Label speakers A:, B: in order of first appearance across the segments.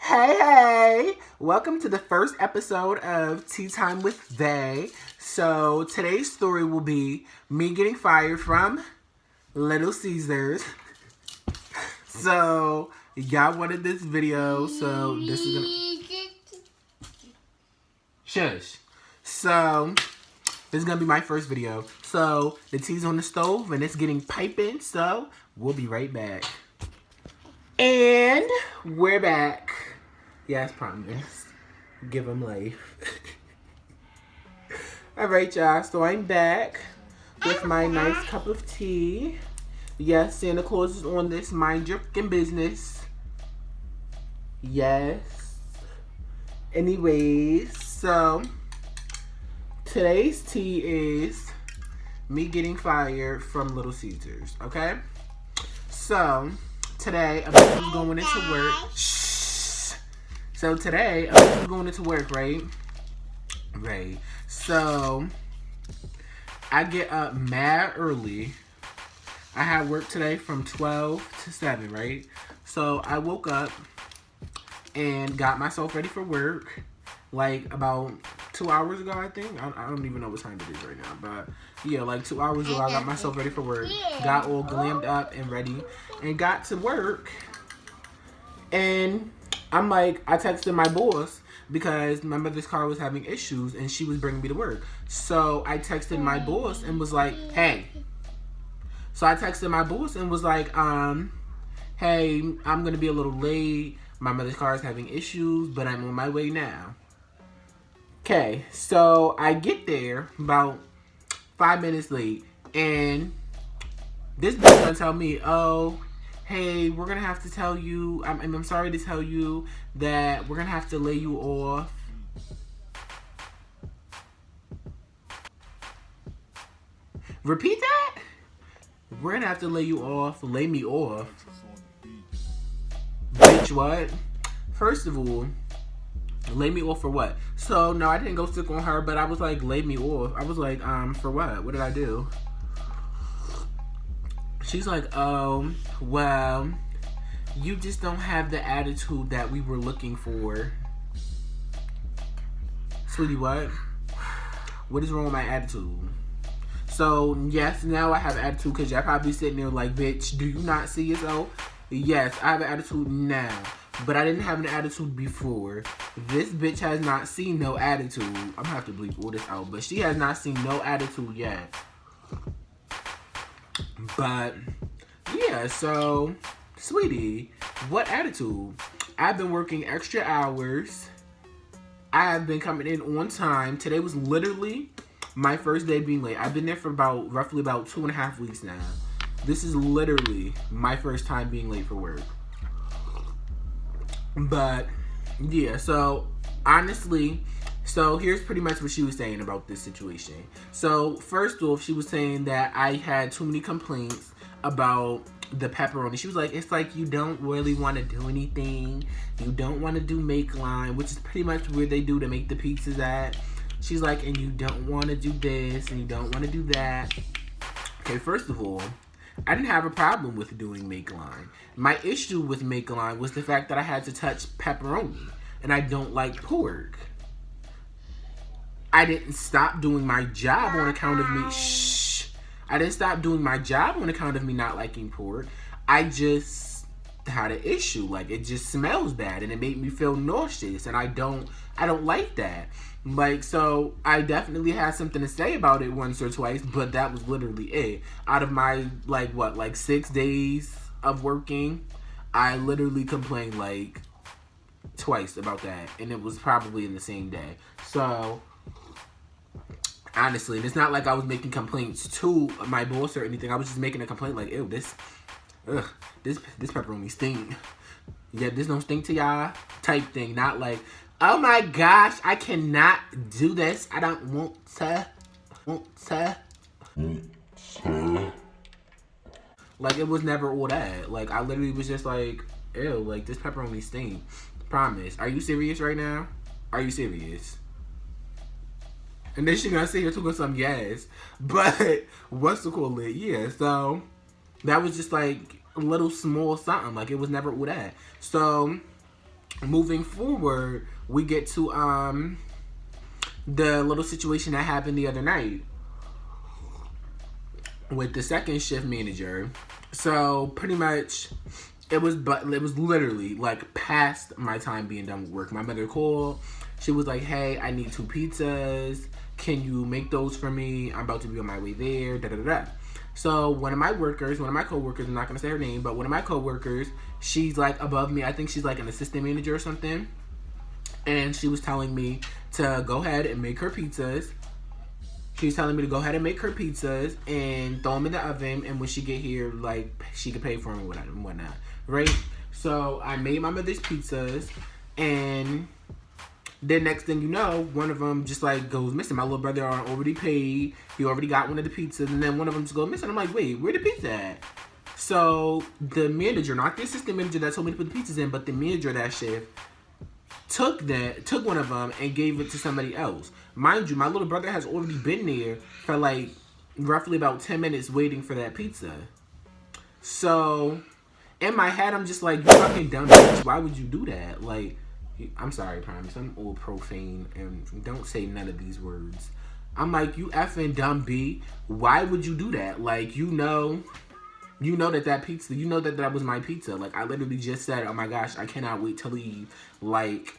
A: Hey, welcome to the first episode of Tea Time with They. So today's story will be me getting fired from Little Caesars. So y'all wanted this video, so this is gonna shush. So this is gonna be my first video. So the tea's on the stove and it's getting piping, so we'll be right back. And we're back. Yes, promise. Give them life. Alright, y'all. So I'm back with my nice cup of tea. Yes, Santa Claus is on this. Mind your fucking business. Yes. Anyways, so today's tea is me getting fired from Little Caesars. Okay? So today, I'm going into work. So today, I'm going into work, right? Right. So, I get up mad early. I had work today from 12 to 7, right? So, I woke up and got myself ready for work. Like, about 2 hours ago, I think. I don't even know what time it is right now. But, yeah, like 2 hours ago, I got myself ready for work. Got all glammed up and ready. And got to work. And I'm like, I texted my boss because my mother's car was having issues and she was bringing me to work. So I texted my boss and was like, hey. So I texted my boss and was like, hey, I'm going to be a little late. My mother's car is having issues, but I'm on my way now. Okay, so I get there about 5 minutes late and this bitch gonna tell me, oh, hey, we're going to have to tell you, I'm sorry to tell you that we're going to have to lay you off. Repeat that? We're going to have to lay you off, lay me off. Bitch, what? First of all, lay me off for what? So, no, I didn't go stick on her, but I was like, lay me off. I was like, for what? What did I do? She's like, oh, well, you just don't have the attitude that we were looking for. Sweetie, what? What is wrong with my attitude? So, yes, now I have attitude because y'all probably sitting there like, bitch, do you not see yourself? Yes, I have an attitude now, but I didn't have an attitude before. This bitch has not seen no attitude. I'm going to have to bleep all this out, but she has not seen no attitude yet. But, yeah, so, sweetie, what attitude? I've been working extra hours. I have been coming in on time. Today was literally my first day being late. I've been there for roughly about 2.5 weeks now. This is literally my first time being late for work. But, yeah, so, honestly, so here's pretty much what she was saying about this situation. So first off, she was saying that I had too many complaints about the pepperoni. She was like, it's like you don't really want to do anything. You don't want to do make line, which is pretty much where they do to make the pizzas at. She's like, and you don't want to do this and you don't want to do that. Okay, first of all, I didn't have a problem with doing make line. My issue with make line was the fact that I had to touch pepperoni and I don't like pork. I didn't stop doing my job on account of me. I didn't stop doing my job on account of me not liking pork. I just had an issue. Like, it just smells bad and it made me feel nauseous. And I don't like that. Like, so I definitely had something to say about it once or twice, but that was literally it. Out of my, 6 days of working, I literally complained, twice about that. And it was probably in the same day. So, honestly, it's not like I was making complaints to my boss or anything. I was just making a complaint like, ew, this pepperoni stink. Yeah, this don't stink to y'all type thing. Not like, oh my gosh, I cannot do this. I don't want to. Like, it was never all that. Like, I literally was just like, ew, like, this pepperoni stink. Promise. Are you serious right now? Are you serious? And then she gonna sit here talking some yes. But, what's the call it? Yeah, so, that was just like a little small something. Like, it was never all that. So, moving forward, we get to the little situation that happened the other night with the second shift manager. So pretty much it was literally like past my time being done with work. My mother called. She was like, "Hey, I need 2 pizzas. Can you make those for me? I'm about to be on my way there." Da da da. So one of my coworkers, I'm not gonna say her name, but one of my coworkers, she's like above me. I think she's like an assistant manager or something. And she was telling me to go ahead and make her pizzas. She was telling me to go ahead and make her pizzas and throw them in the oven. And when she get here, like, she could pay for them and whatnot. Right? So I made my mother's pizzas. And then next thing you know, one of them just like goes missing. My little brother already paid. He already got one of the pizzas. And then one of them just goes missing. I'm like, wait, where the pizza at? So the manager, not the assistant manager that told me to put the pizzas in, but the manager of that shift, took one of them and gave it to somebody else. Mind you, my little brother has already been there for like roughly about 10 minutes waiting for that pizza. So in my head, I'm just like, you fucking dumb bitch. Why would you do that? Like, I'm sorry, promise. I'm all profane and don't say none of these words. I'm like, you effing dumb B. Why would you do that? Like, you know that pizza, that was my pizza. Like, I literally just said, oh my gosh, I cannot wait to leave. Like,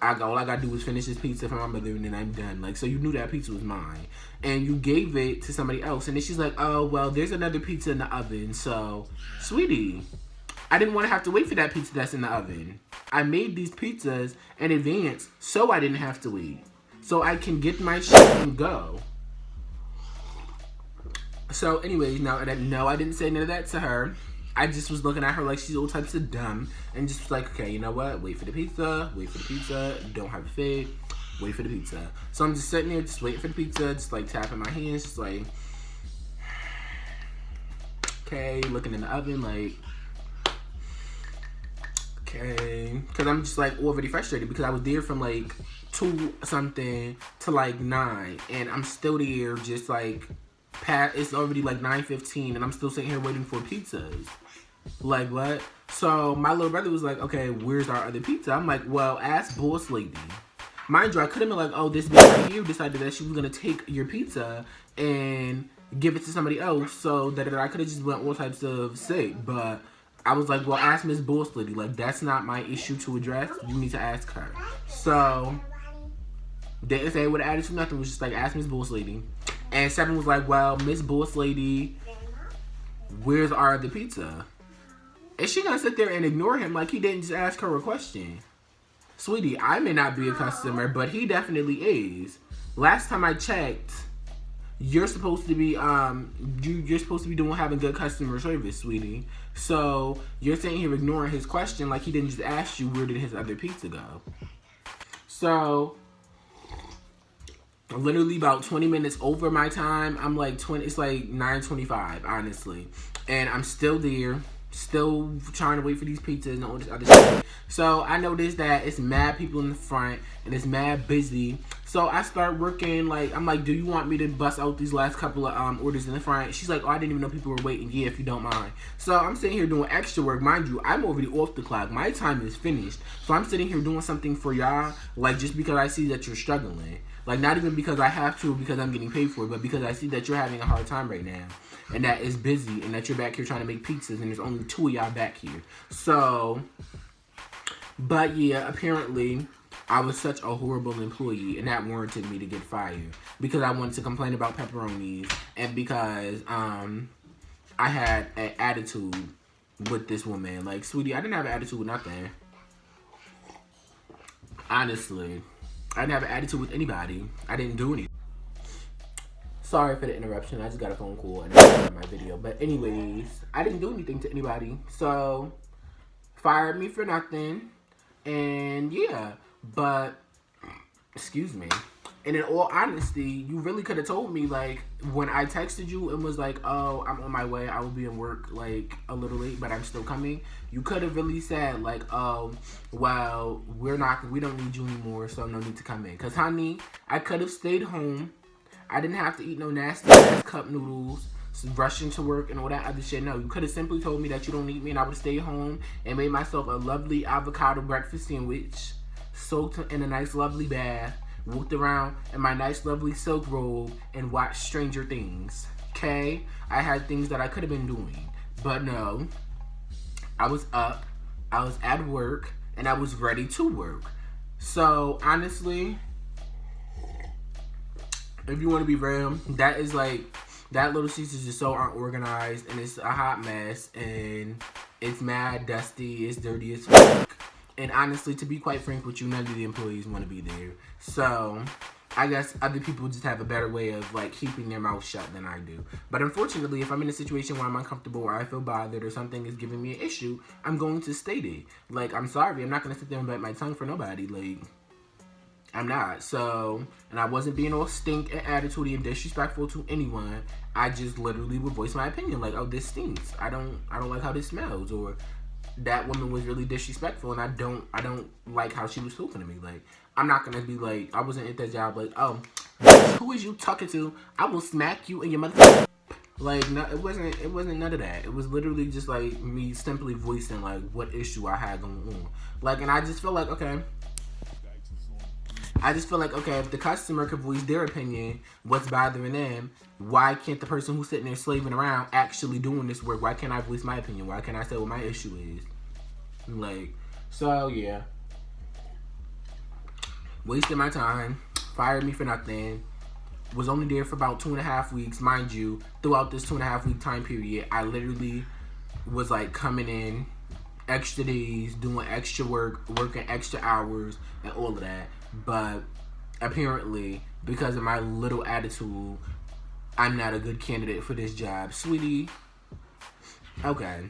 A: all I gotta do is finish this pizza for my mother and then I'm done. Like, so you knew that pizza was mine. And you gave it to somebody else. And then she's like, oh, well, there's another pizza in the oven. So, sweetie, I didn't want to have to wait for that pizza that's in the oven. I made these pizzas in advance so I didn't have to wait. So I can get my shit and go. So anyways, no, I didn't say none of that to her. I just was looking at her like she's all types of dumb. And just was like, okay, you know what? Wait for the pizza. Don't have faith. Wait for the pizza. So I'm just sitting there just waiting for the pizza. Just like tapping my hands. Just like, okay. Looking in the oven like, okay. Because I'm just like already frustrated because I was there from like 2 something to like 9. And I'm still there just like, it's already like 9:15 and I'm still sitting here waiting for pizzas. Like, what? So my little brother was like, okay, where's our other pizza? I'm like, well, ask boss lady. Mind you, I could have been like, oh, this bitch right here decided that she was gonna take your pizza and give it to somebody else, so that I could have just went all types of sick. But I was like, well, ask Miss Boss Lady. Like, that's not my issue to address. You need to ask her. So didn't say with attitude, nothing. Was just like, ask Miss Boss Lady. And Seven was like, well, Miss Boss Lady, where's our other pizza? Is she gonna sit there and ignore him like he didn't just ask her a question? Sweetie, I may not be a customer, but he definitely is. Last time I checked, you're supposed to be you're supposed to be having good customer service, sweetie. So you're sitting here ignoring his question like he didn't just ask you where did his other pizza go. So literally about 20 minutes over my time. I'm like it's like 9:25, honestly. And I'm still there, still trying to wait for these pizzas and all this other shit. So I noticed that it's mad people in the front and it's mad busy. So I start working, like, I'm like, do you want me to bust out these last couple of orders in the front? She's like, oh, I didn't even know people were waiting. Yeah, if you don't mind. So I'm sitting here doing extra work. Mind you, I'm already off the clock. My time is finished. So I'm sitting here doing something for y'all, like, just because I see that you're struggling. Like, not even because I have to or because I'm getting paid for it, but because I see that you're having a hard time right now. And that it's busy and that you're back here trying to make pizzas and there's only 2 of y'all back here. So, but yeah, apparently I was such a horrible employee and that warranted me to get fired. Because I wanted to complain about pepperonis and because I had an attitude with this woman. Like, sweetie, I didn't have an attitude with nothing. Honestly. I didn't have an attitude with anybody. I didn't do anything. Sorry for the interruption. I just got a phone call and I started my video. But anyways, I didn't do anything to anybody. So, fired me for nothing. And yeah, but, excuse me. And in all honesty, you really could have told me, like, when I texted you and was like, oh, I'm on my way. I will be in work, like, a little late, but I'm still coming. You could have really said, like, oh, well, we don't need you anymore, so no need to come in. Because, honey, I could have stayed home. I didn't have to eat no nasty ass cup noodles. rushing to work and all that other shit. No, you could have simply told me that you don't need me and I would have stayed home and made myself a lovely avocado breakfast sandwich, soaked in a nice lovely bath, walked around in my nice lovely silk robe, and watched Stranger Things. Okay? I had things that I could have been doing. But no. I was up, I was at work, and I was ready to work. So, honestly, if you want to be real, that is like, that Little Caesars is so unorganized, and it's a hot mess, and it's mad dusty, it's dirty as fuck. And honestly, to be quite frank with you, none of the employees want to be there. So, I guess other people just have a better way of like keeping their mouth shut than I do. But unfortunately, if I'm in a situation where I'm uncomfortable or I feel bothered or something is giving me an issue, I'm going to state it. Like, I'm sorry, I'm not going to sit there and bite my tongue for nobody. Like, I'm not. So, and I wasn't being all stink and attitude and disrespectful to anyone. I just literally would voice my opinion. Like, oh, this stinks. I don't like how this smells. Or that woman was really disrespectful and I don't like how she was talking to me. Like, I'm not gonna be like, I wasn't at that job like, oh, who is you talking to? I will smack you in your mother. Like, no, it wasn't none of that. It was literally just like me simply voicing like what issue I had going on. Like, and I just feel like, okay, if the customer could voice their opinion, what's bothering them, why can't the person who's sitting there slaving around actually doing this work? Why can't I voice my opinion? Why can't I say what my issue is? Like, so yeah. Wasted my time, fired me for nothing, was only there for about 2.5 weeks. Mind you, throughout this 2.5 week time period, I literally was like coming in extra days, doing extra work, working extra hours, and all of that. But apparently, because of my little attitude, I'm not a good candidate for this job. Sweetie, okay,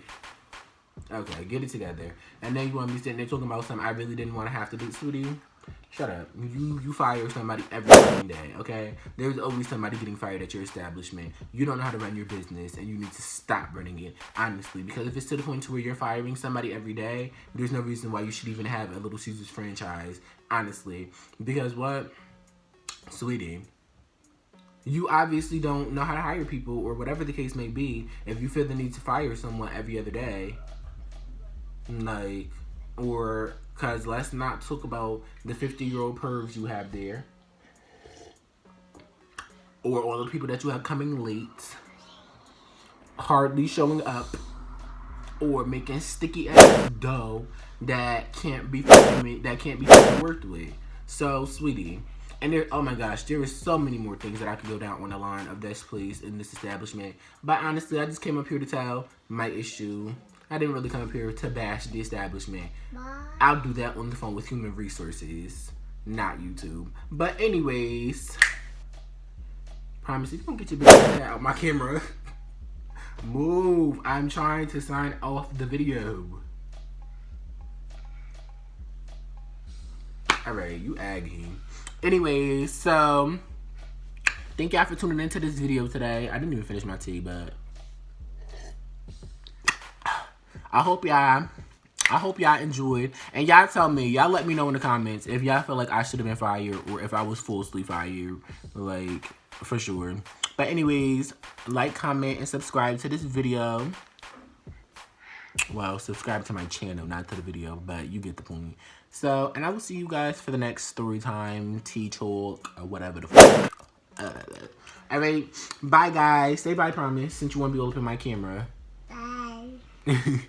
A: get it together. And then you want me sitting there talking about something I really didn't want to have to do. Sweetie, shut up. You fire somebody every fucking day, okay? There's always somebody getting fired at your establishment. You don't know how to run your business, and you need to stop running it, honestly. Because if it's to the point to where you're firing somebody every day, there's no reason why you should even have a Little Caesars franchise, honestly. Because what? Sweetie, you obviously don't know how to hire people, or whatever the case may be, if you feel the need to fire someone every other day. Like, or, because let's not talk about the 50-year-old pervs you have there. Or all the people that you have coming late, hardly showing up, or making sticky ass dough that can't be worked with. So, sweetie, and there, oh my gosh, there is so many more things that I could go down on the line of this place in this establishment. But honestly, I just came up here to tell my issue. I didn't really come up here to bash the establishment. I'll do that on the phone with human resources, not YouTube. But anyways, promise if you don't get your big head out my camera, move. I'm trying to sign off the video. Alright, you aggy. Anyways, so thank y'all for tuning into this video today. I didn't even finish my tea, but I hope y'all enjoyed. And y'all tell me, y'all let me know in the comments if y'all feel like I should have been fired or if I was falsely fired. Like, for sure. But anyways, like, comment, and subscribe to this video. Well, subscribe to my channel, not to the video, but you get the point. So, and I will see you guys for the next story time, tea talk, or whatever the fuck. Alright, bye guys. Say bye, promise, since you won't be able to open my camera.
B: Bye.